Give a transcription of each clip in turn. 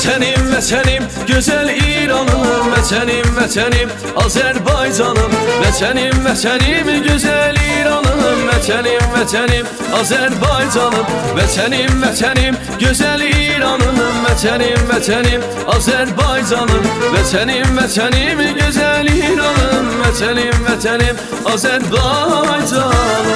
Vətənim, vətənim, gözəl İranım, vətənim, vətənim, Azərbaycanım. Vətənim, vətənim, gözəl İranım, vətənim, vətənim, Azərbaycanım. Vətənim, vətənim, gözəl İranım, vətənim, vətənim, Azərbaycanım. Vətənim, vətənim, gözəl İranım, vətənim, vətənim, Azərbaycanım.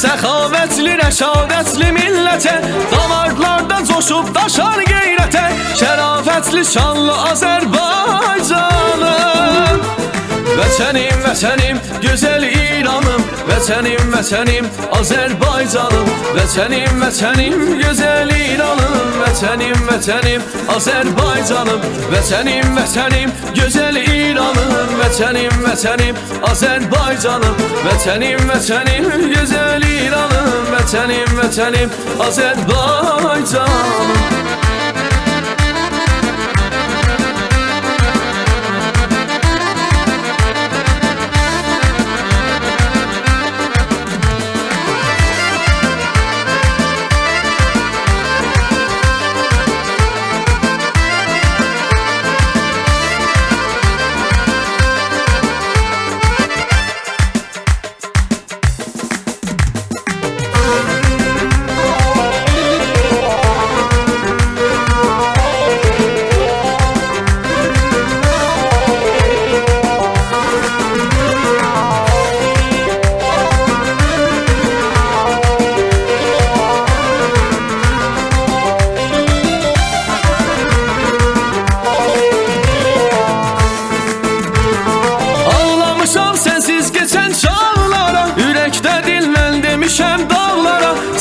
Səxavətli, rəşadətli millətə, damarlarda coşub daşar qeyrətə, şərafətli, şanlı Azərbaycanım. Vətənim, vətənim, gözəl İranım, vətənim, vətənim, Azərbaycanım. Vətənim, vətənim, gözəl İranım, vətənim, vətənim, Azərbaycanım. Vətənim, vətənim, gözəl İranım, vətənim, vətənim, Azərbaycanım. Vətənim, vətənim, gözəl İranım, vətənim, vətənim, Azərbaycanım.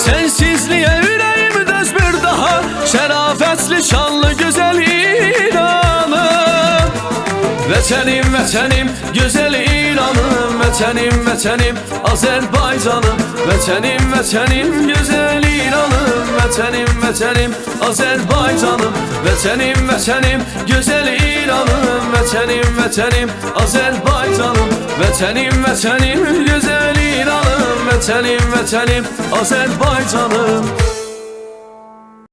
Sensizliğe yüreğim dözmür daha, şərafətli, şanlı, gözəl İranım. Vətənim, vətənim, gözəl İranım, vətənim, vətənim, Azərbaycanım. Vətənim, vətənim, gözəl İranım, vətənim, vətənim, Azərbaycanım. Vətənim, vətənim, gözəl İranım, vətənim, vətənim, Azərbaycanım. Vətənim, vətənim, gözəl İranım, vətənim, vətənim, Azərbaycanım.